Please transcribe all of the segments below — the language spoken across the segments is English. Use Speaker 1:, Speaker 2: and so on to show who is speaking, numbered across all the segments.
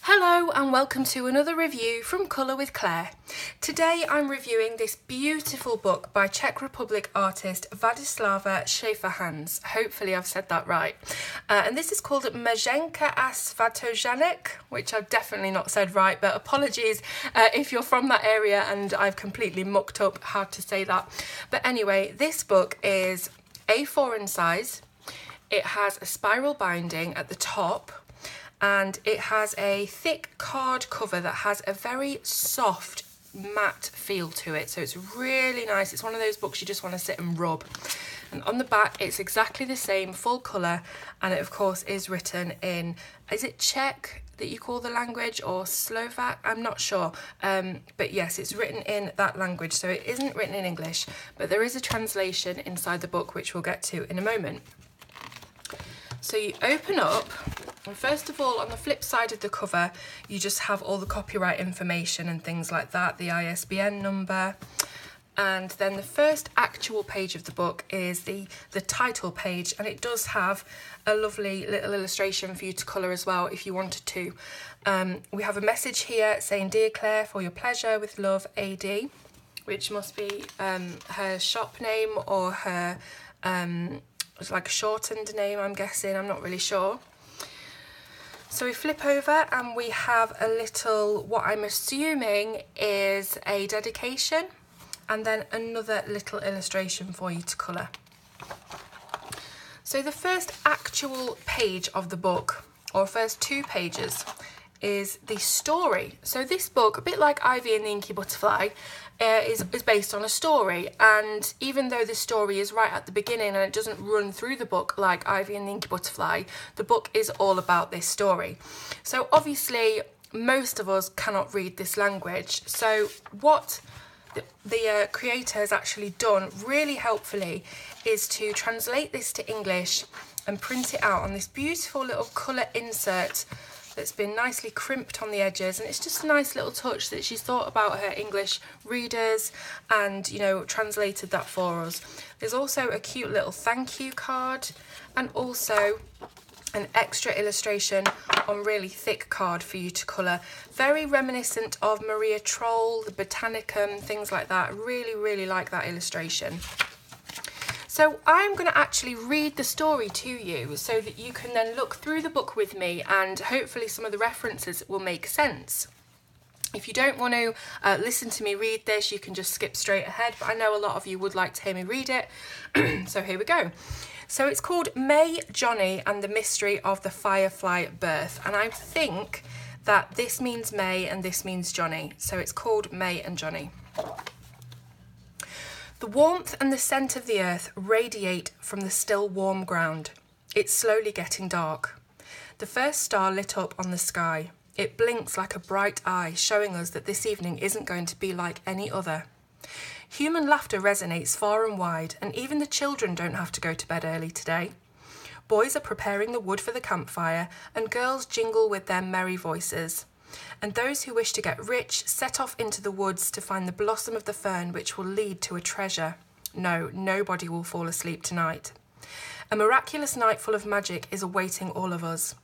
Speaker 1: Hello and welcome to another review from Colour with Claire. Today I'm reviewing this beautiful book by Czech Republic artist Vladislava Schafferhans. Hopefully I've said that right. And this is called Májenka a Svatojánek, which I've definitely not said right, but apologies if you're from that area and I've completely mucked up how to say that. But anyway, this book is A4 in size. It has a spiral binding at the top, and it has a thick card cover that has a very soft matte feel to it, so it's really nice. It's one of those books you just want to sit and rub. And on the back it's exactly the same, full colour, and it of course is written in, is it Czech that you call the language, or Slovak? I'm not sure, but yes, it's written in that language, so it isn't written in English, but there is a translation inside the book which we'll get to in a moment. So you open up, and first of all, on the flip side of the cover, you just have all the copyright information and things like that, the ISBN number. And then the first actual page of the book is the title page, and it does have a lovely little illustration for you to colour as well if you wanted to. We have a message here saying, "Dear Claire, for your pleasure, with love, AD," which must be her shop name or her... it's like a shortened name, I'm guessing, I'm not really sure. So we flip over and we have a little, what I'm assuming is a dedication, and then another little illustration for you to colour. So the first actual page of the book, or first two pages, is the story. So this book, a bit like Ivy and the Inky Butterfly, is based on a story, and even though the story is right at the beginning and it doesn't run through the book like Ivy and the Inky Butterfly, the book is all about this story. So obviously most of us cannot read this language, so what the creator has actually done really helpfully is to translate this to English and print it out on this beautiful little colour insert that's been nicely crimped on the edges, and it's just a nice little touch that she's thought about her English readers and, you know, translated that for us. There's also a cute little thank you card, and also an extra illustration on really thick card for you to colour. Very reminiscent of Maria Troll, the Botanicum, things like that. Really like that illustration. So I'm going to actually read the story to you so that you can then look through the book with me, and hopefully some of the references will make sense. If you don't want to listen to me read this, you can just skip straight ahead, but I know a lot of you would like to hear me read it. So here we go. So it's called May, Johnny and the Mystery of the Firefly Birth, and I think that this means May and this means Johnny, so it's called May and Johnny. The warmth and the scent of the earth radiate from the still warm ground. It's slowly getting dark. The first star lit up on the sky. It blinks like a bright eye, showing us that this evening isn't going to be like any other. Human laughter resonates far and wide, and even the children don't have to go to bed early today. Boys are preparing the wood for the campfire, and girls jingle with their merry voices. And those who wish to get rich set off into the woods to find the blossom of the fern which will lead to a treasure. No, nobody will fall asleep tonight. A miraculous night full of magic is awaiting all of us.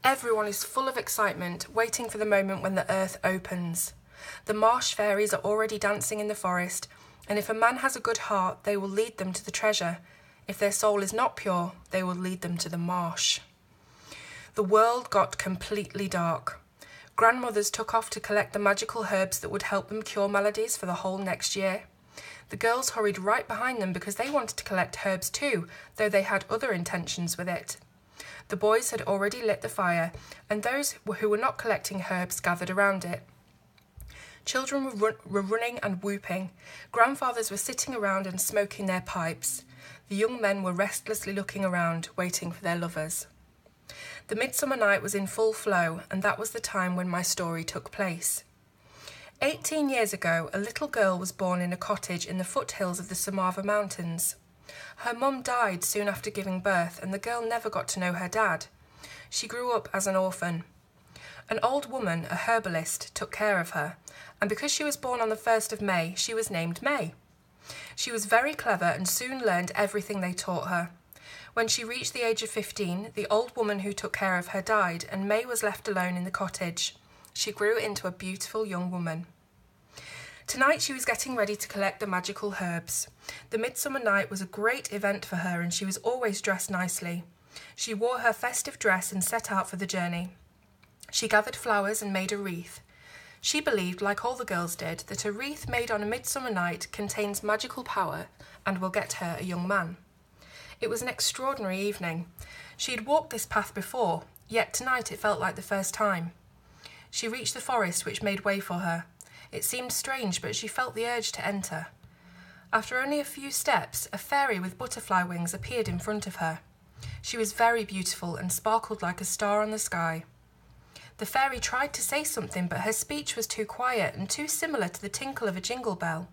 Speaker 1: Everyone is full of excitement, waiting for the moment when the earth opens. The marsh fairies are already dancing in the forest, and if a man has a good heart, they will lead them to the treasure. If their soul is not pure, they will lead them to the marsh. The world got completely dark. Grandmothers took off to collect the magical herbs that would help them cure maladies for the whole next year. The girls hurried right behind them because they wanted to collect herbs too, though they had other intentions with it. The boys had already lit the fire, and those who were not collecting herbs gathered around it. Children were running and whooping. Grandfathers were sitting around and smoking their pipes. The young men were restlessly looking around, waiting for their lovers. The midsummer night was in full flow, and that was the time when my story took place. 18 years ago, a little girl was born in a cottage in the foothills of the Somava Mountains. Her mum died soon after giving birth, and the girl never got to know her dad. She grew up as an orphan. An old woman, a herbalist, took care of her, and because she was born on the 1st of May, she was named May. She was very clever and soon learned everything they taught her. When she reached the age of 15, the old woman who took care of her died, and May was left alone in the cottage. She grew into a beautiful young woman. Tonight she was getting ready to collect the magical herbs. The midsummer night was a great event for her, and she was always dressed nicely. She wore her festive dress and set out for the journey. She gathered flowers and made a wreath. She believed, like all the girls did, that a wreath made on a midsummer night contains magical power and will get her a young man. It was an extraordinary evening. She had walked this path before, yet tonight it felt like the first time. She reached the forest, which made way for her. It seemed strange, but she felt the urge to enter. After only a few steps, a fairy with butterfly wings appeared in front of her. She was very beautiful and sparkled like a star on the sky. The fairy tried to say something, but her speech was too quiet and too similar to the tinkle of a jingle bell.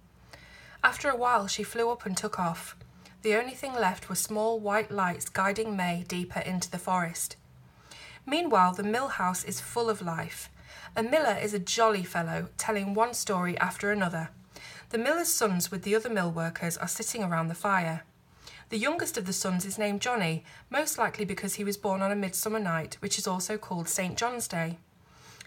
Speaker 1: After a while, she flew up and took off. The only thing left were small white lights guiding May deeper into the forest. Meanwhile, the mill house is full of life. A miller is a jolly fellow, telling one story after another. The miller's sons with the other mill workers are sitting around the fire. The youngest of the sons is named Johnny, most likely because he was born on a midsummer night, which is also called St. John's Day.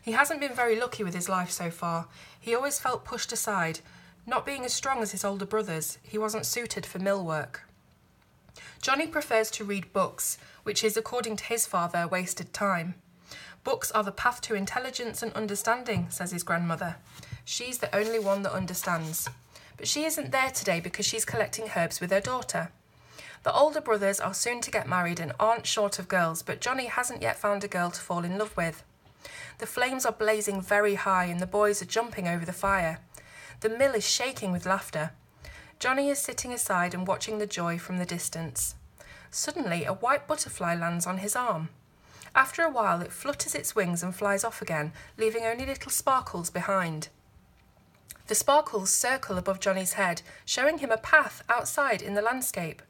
Speaker 1: He hasn't been very lucky with his life so far. He always felt pushed aside. Not being as strong as his older brothers, he wasn't suited for mill work. Johnny prefers to read books, which is, according to his father, wasted time. Books are the path to intelligence and understanding, says his grandmother. She's the only one that understands. But she isn't there today because she's collecting herbs with her daughter. The older brothers are soon to get married and aren't short of girls, but Johnny hasn't yet found a girl to fall in love with. The flames are blazing very high and the boys are jumping over the fire. The mill is shaking with laughter. Johnny is sitting aside and watching the joy from the distance. Suddenly, a white butterfly lands on his arm. After a while, it flutters its wings and flies off again, leaving only little sparkles behind. The sparkles circle above Johnny's head, showing him a path outside in the landscape.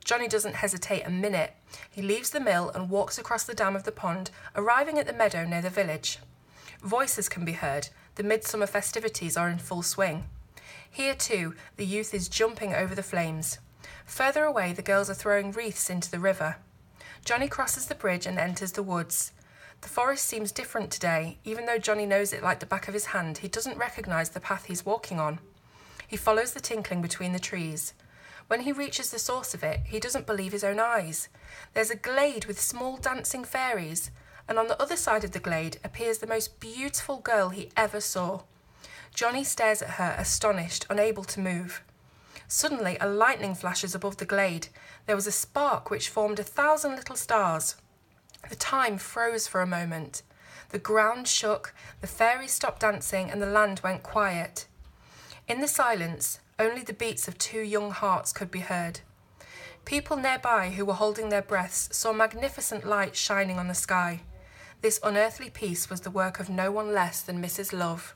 Speaker 1: Johnny doesn't hesitate a minute. He leaves the mill and walks across the dam of the pond, arriving at the meadow near the village. Voices can be heard. The midsummer festivities are in full swing. Here, too, the youth is jumping over the flames. Further away, the girls are throwing wreaths into the river. Johnny crosses the bridge and enters the woods. The forest seems different today. Even though Johnny knows it like the back of his hand, he doesn't recognise the path he's walking on. He follows the tinkling between the trees. When he reaches the source of it, he doesn't believe his own eyes. There's a glade with small dancing fairies, and on the other side of the glade appears the most beautiful girl he ever saw. Johnny stares at her, astonished, unable to move. Suddenly, a lightning flashes above the glade. There was a spark which formed 1,000 little stars. The time froze for a moment. The ground shook, the fairies stopped dancing, and the land went quiet. In the silence, only the beats of 2 young hearts could be heard. People nearby who were holding their breaths saw magnificent light shining on the sky. This unearthly peace was the work of no one less than Mrs. Love.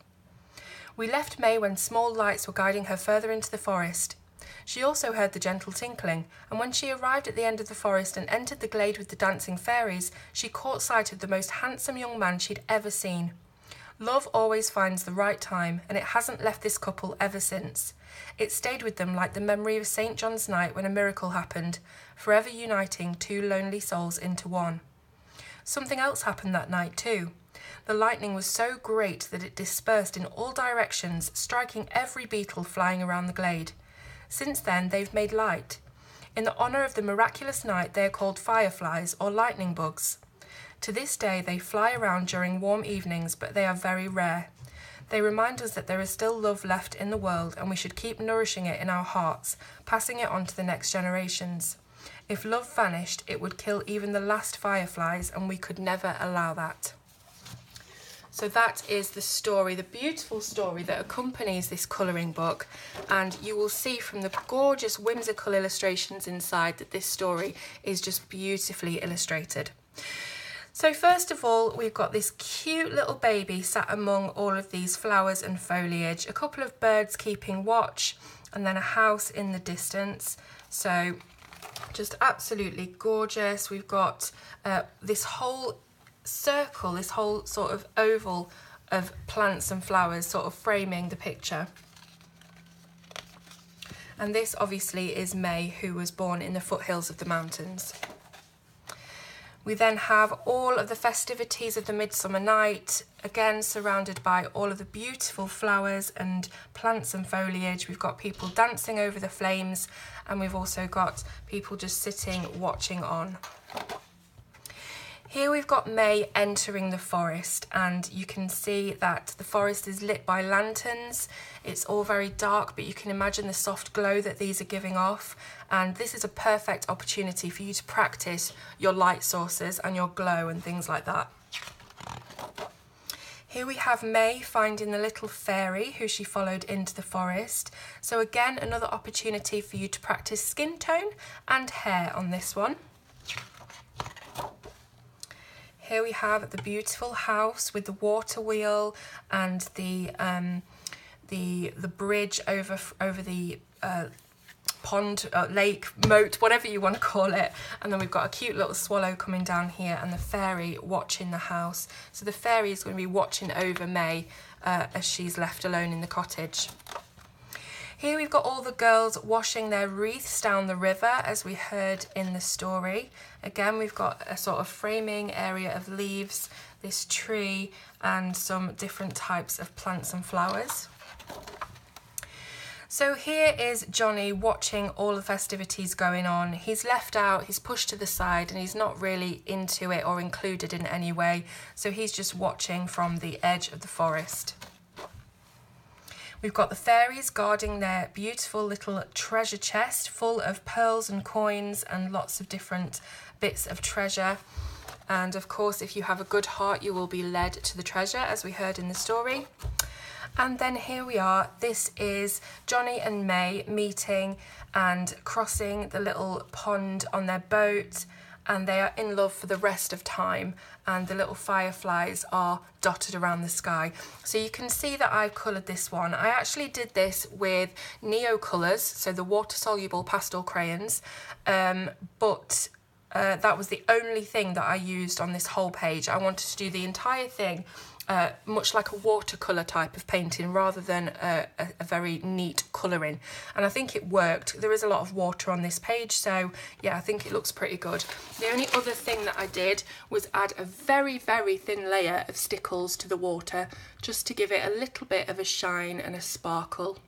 Speaker 1: We left May when small lights were guiding her further into the forest. She also heard the gentle tinkling, and when she arrived at the end of the forest and entered the glade with the dancing fairies, she caught sight of the most handsome young man she'd ever seen. Love always finds the right time, and it hasn't left this couple ever since. It stayed with them like the memory of St. John's night when a miracle happened, forever uniting 2 lonely souls into one. Something else happened that night too. The lightning was so great that it dispersed in all directions, striking every beetle flying around the glade. Since then, they've made light. In the honour of the miraculous night, they are called fireflies or lightning bugs. To this day, they fly around during warm evenings, but they are very rare. They remind us that there is still love left in the world, and we should keep nourishing it in our hearts, passing it on to the next generations. If love vanished, it would kill even the last fireflies, and we could never allow that. So that is the story, the beautiful story that accompanies this colouring book, and you will see from the gorgeous whimsical illustrations inside that this story is just beautifully illustrated. So first of all, we've got this cute little baby sat among all of these flowers and foliage, a couple of birds keeping watch, and then a house in the distance. So just absolutely gorgeous. We've got this whole circle, this whole sort of oval of plants and flowers sort of framing the picture. And this obviously is May, who was born in the foothills of the mountains. We then have all of the festivities of the Midsummer Night, again surrounded by all of the beautiful flowers and plants and foliage. We've got people dancing over the flames, and we've also got people just sitting watching on. Here we've got May entering the forest, and you can see that the forest is lit by lanterns. It's all very dark, but you can imagine the soft glow that these are giving off, and this is a perfect opportunity for you to practice your light sources and your glow and things like that. Here we have May finding the little fairy who she followed into the forest. So again, another opportunity for you to practice skin tone and hair on this one. Here we have the beautiful house with the water wheel and the bridge over the pond, lake, moat, whatever you want to call it. And then we've got a cute little swallow coming down here and the fairy watching the house. So the fairy is going to be watching over May as she's left alone in the cottage. Here we've got all the girls washing their wreaths down the river, as we heard in the story. Again, we've got a sort of framing area of leaves, this tree, and some different types of plants and flowers. So here is Johnny watching all the festivities going on. He's left out, he's pushed to the side, and he's not really into it or included in any way. So he's just watching from the edge of the forest. We've got the fairies guarding their beautiful little treasure chest full of pearls and coins and lots of different bits of treasure. And of course, if you have a good heart, you will be led to the treasure, as we heard in the story. And then here we are. This is Johnny and May meeting and crossing the little pond on their boat, and they are in love for the rest of time, and the little fireflies are dotted around the sky. So you can see that I've coloured this one. I actually did this with Neo colours, so the water-soluble pastel crayons, but that was the only thing that I used on this whole page. I wanted to do the entire thing much like a watercolour type of painting rather than a very neat colouring, and I think it worked. There is a lot of water on this page, so yeah, I think it looks pretty good. The only other thing that I did was add a very, very thin layer of stickles to the water, just to give it a little bit of a shine and a sparkle.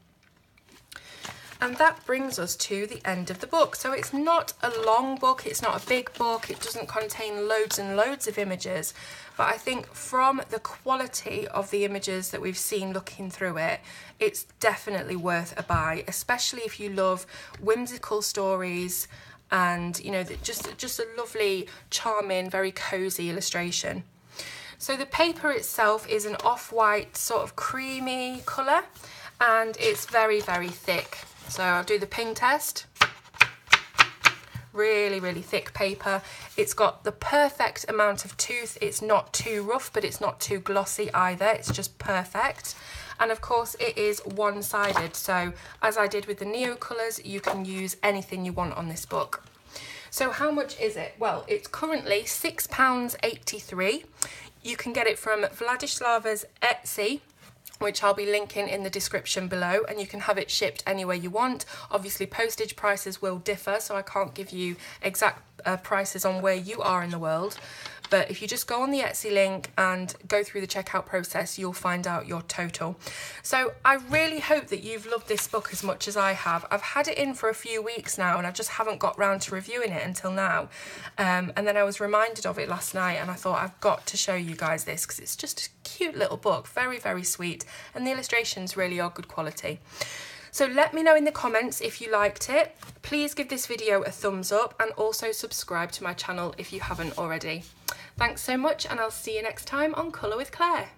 Speaker 1: And that brings us to the end of the book. So it's not a long book, it's not a big book, it doesn't contain loads and loads of images, but I think from the quality of the images that we've seen looking through it, it's definitely worth a buy, especially if you love whimsical stories and, you know, just a lovely, charming, very cozy illustration. So the paper itself is an off-white sort of creamy colour, and it's very, very thick. So I'll do the ping test. Really, really thick paper. It's got the perfect amount of tooth. It's not too rough, but it's not too glossy either. It's just perfect. And of course it is one-sided. So as I did with the Neo colours, you can use anything you want on this book. So how much is it? Well, it's currently £6.83. You can get it from Vladislava's Etsy, which I'll be linking in the description below, and you can have it shipped anywhere you want. Obviously postage prices will differ, so I can't give you exact prices on where you are in the world, but if you just go on the Etsy link and go through the checkout process, you'll find out your total. So I really hope that you've loved this book as much as I have. I've had it in for a few weeks now and I just haven't got round to reviewing it until now, and then I was reminded of it last night and I thought I've got to show you guys this because it's just a cute little book, very, very sweet, and the illustrations really are good quality. So let me know in the comments if you liked it. Please give this video a thumbs up and also subscribe to my channel if you haven't already. Thanks so much, and I'll see you next time on Colour with Claire.